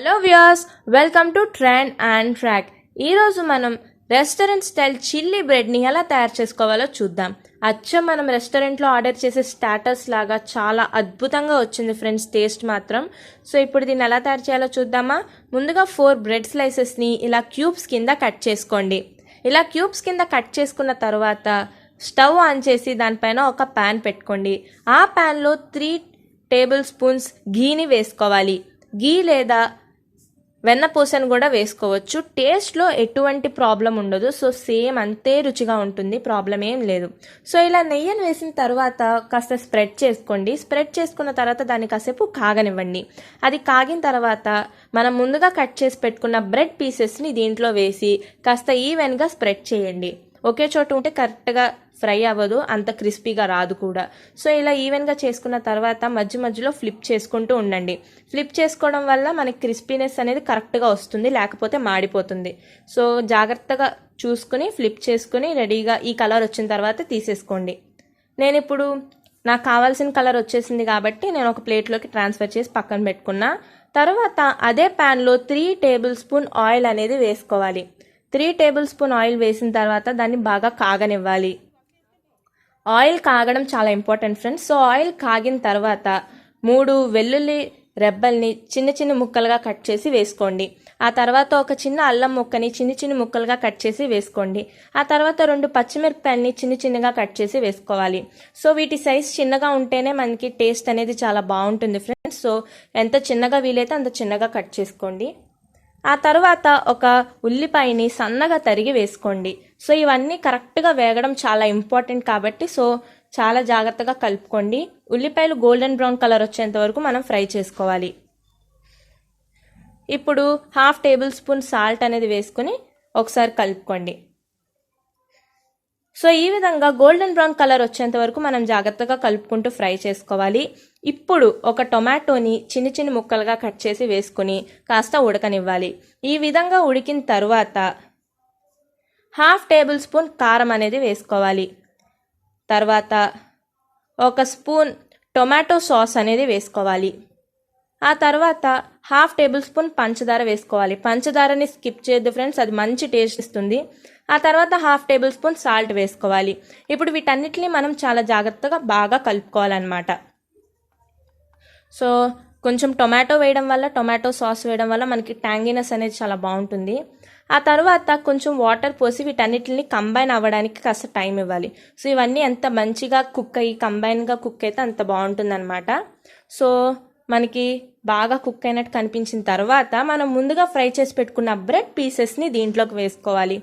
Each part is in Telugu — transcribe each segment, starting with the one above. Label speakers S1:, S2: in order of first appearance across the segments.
S1: Hello viewers, welcome to trend and track. ఈరోజు మనం రెస్టారెంట్ స్టైల్ చిల్లీ బ్రెడ్ని ఎలా తయారు చేసుకోవాలో చూద్దాం. అచ్చం మనం రెస్టారెంట్లో ఆర్డర్ చేసే స్టార్టర్స్ లాగా చాలా అద్భుతంగా వచ్చింది ఫ్రెండ్స్, టేస్ట్ మాత్రం. సో ఇప్పుడు దీన్ని ఎలా తయారు చేయాలో చూద్దామా. ముందుగా 4 బ్రెడ్ స్లైసెస్ని ఇలా క్యూబ్స్ కింద కట్ చేసుకోండి. ఇలా క్యూబ్స్ కింద కట్ చేసుకున్న తర్వాత స్టవ్ ఆన్ చేసి దానిపైన ఒక ప్యాన్ పెట్టుకోండి. ఆ ప్యాన్లో 3 టేబుల్ స్పూన్స్ ఘీని వేసుకోవాలి. ఘీ లేదా వెన్నపూసను కూడా వేసుకోవచ్చు. టేస్ట్లో ఎటువంటి ప్రాబ్లం ఉండదు. సో సేమ్ అంతే రుచిగా ఉంటుంది, ప్రాబ్లం ఏం లేదు. సో ఇలా నెయ్యిని వేసిన తర్వాత కాస్త స్ప్రెడ్ చేసుకోండి. స్ప్రెడ్ చేసుకున్న తర్వాత దాన్ని కాసేపు కాగనివ్వండి. అది కాగిన తర్వాత మనం ముందుగా కట్ చేసి పెట్టుకున్న బ్రెడ్ పీసెస్ని దీంట్లో వేసి కాస్త ఈవెన్గా స్ప్రెడ్ చేయండి. ఒకే చోట ఉంటే కరెక్ట్గా ఫ్రై అవ్వదు, అంత క్రిస్పీగా రాదు కూడా. సో ఇలా ఈవెన్గా చేసుకున్న తర్వాత మధ్య మధ్యలో ఫ్లిప్ చేసుకుంటూ ఉండండి. ఫ్లిప్ చేసుకోవడం వల్ల మనకి క్రిస్పీనెస్ అనేది కరెక్ట్గా వస్తుంది, లేకపోతే మాడిపోతుంది. సో జాగ్రత్తగా చూసుకుని ఫ్లిప్ చేసుకుని రెడీగా ఈ కలర్ వచ్చిన తర్వాత తీసేసుకోండి. నేను ఇప్పుడు నాకు కావాల్సిన కలర్ వచ్చేసింది కాబట్టి నేను ఒక ప్లేట్లోకి ట్రాన్స్ఫర్ చేసి పక్కన పెట్టుకున్నా. తర్వాత అదే ప్యాన్లో 3 టేబుల్ స్పూన్ ఆయిల్ అనేది వేసుకోవాలి. 3 టేబుల్ స్పూన్ ఆయిల్ వేసిన తర్వాత దాన్ని బాగా కాగనివ్వాలి. ఆయిల్ కాగడం చాలా ఇంపార్టెంట్ ఫ్రెండ్స్. సో ఆయిల్ కాగిన తర్వాత 3 వెల్లుల్లి రెబ్బల్ని చిన్న చిన్న ముక్కలుగా కట్ చేసి వేసుకోండి. ఆ తర్వాత ఒక చిన్న అల్లం ముక్కని చిన్న చిన్న ముక్కలుగా కట్ చేసి వేసుకోండి. ఆ తర్వాత 2 పచ్చిమిరపకాయలని చిన్న చిన్నగా కట్ చేసి వేసుకోవాలి. సో వీటి సైజ్ చిన్నగా ఉంటేనే మనకి టేస్ట్ అనేది చాలా బాగుంటుంది ఫ్రెండ్స్. సో ఎంత చిన్నగా వీలైతే అంత చిన్నగా కట్ చేసుకోండి. ఆ తర్వాత ఒక ఉల్లిపాయని సన్నగా తరిగి వేసుకోండి. సో ఇవన్నీ కరెక్ట్గా వేగడం చాలా ఇంపార్టెంట్ కాబట్టి సో చాలా జాగ్రత్తగా కలుపుకోండి. ఉల్లిపాయలు గోల్డెన్ బ్రౌన్ కలర్ వచ్చేంత వరకు మనం ఫ్రై చేసుకోవాలి. ఇప్పుడు 1/2 టేబుల్ స్పూన్ సాల్ట్ అనేది వేసుకుని ఒకసారి కలుపుకోండి. సో ఈ విధంగా గోల్డెన్ బ్రౌన్ కలర్ వచ్చేంత వరకు మనం జాగ్రత్తగా కలుపుకుంటూ ఫ్రై చేసుకోవాలి. ఇప్పుడు ఒక టొమాటోని చిన్న చిన్న ముక్కలుగా కట్ చేసి వేసుకుని కాస్త ఉడకనివ్వాలి. ఈ విధంగా ఉడికిన తర్వాత 1/2 టేబుల్ స్పూన్ కారం అనేది వేసుకోవాలి. తర్వాత 1 స్పూన్ టొమాటో సాస్ అనేది వేసుకోవాలి. ఆ తర్వాత 1/2 టేబుల్ స్పూన్ పంచదార వేసుకోవాలి. పంచదారని స్కిప్ చేయొద్దు ఫ్రెండ్స్, అది మంచి టేస్ట్ ఇస్తుంది. ఆ తర్వాత 1/2 టేబుల్ స్పూన్ సాల్ట్ వేసుకోవాలి. ఇప్పుడు వీటన్నిటిని మనం చాలా జాగ్రత్తగా బాగా కలుపుకోవాలన్నమాట. సో కొంచెం టొమాటో వేయడం వల్ల, టొమాటో సాస్ వేయడం వల్ల మనకి ట్యాంగినెస్ అనేది చాలా బాగుంటుంది. ఆ తర్వాత కొంచెం వాటర్ పోసి వీటన్నిటిని కంబైన్ అవ్వడానికి కాస్త టైం ఇవ్వాలి. సో ఇవన్నీ ఎంత మంచిగా కుక్ అయ్యి కంబైన్గా కుక్ అయితే అంత బాగుంటుందన్నమాట. సో మనకి బాగా కుక్ అయినట్టు కనిపించిన తర్వాత మనం ముందుగా ఫ్రై చేసి పెట్టుకున్న బ్రెడ్ పీసెస్ని దీంట్లోకి వేసుకోవాలి.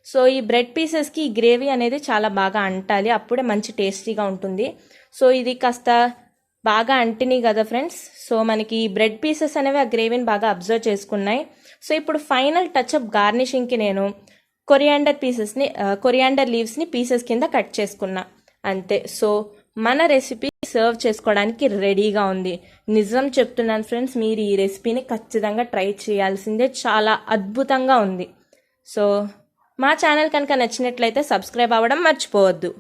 S1: సో ఈ బ్రెడ్ పీసెస్కి ఈ గ్రేవీ అనేది చాలా బాగా అంటాలి, అప్పుడే మంచి టేస్టీగా ఉంటుంది. సో ఇది కాస్త బాగా అంటినాయి కదా ఫ్రెండ్స్. సో మనకి ఈ బ్రెడ్ పీసెస్ అనేవి ఆ గ్రేవీని బాగా అబ్జర్వ్ చేసుకున్నాయి. సో ఇప్పుడు ఫైనల్ టచ్అప్ గార్నిషింగ్కి నేను కొరియాండర్ లీవ్స్ని పీసెస్ కింద కట్ చేసుకున్నా, అంతే. సో మన రెసిపీ సర్వ్ చేసుకోవడానికి రెడీగా ఉంది. నిజం చెప్తున్నాను ఫ్రెండ్స్, మీరు ఈ రెసిపీని ఖచ్చితంగా ట్రై చేయాల్సిందే, చాలా అద్భుతంగా ఉంది. సో మా ఛానల్ కనుక నచ్చినట్లయితే సబ్స్క్రైబ్ అవ్వడం మర్చిపోవద్దు.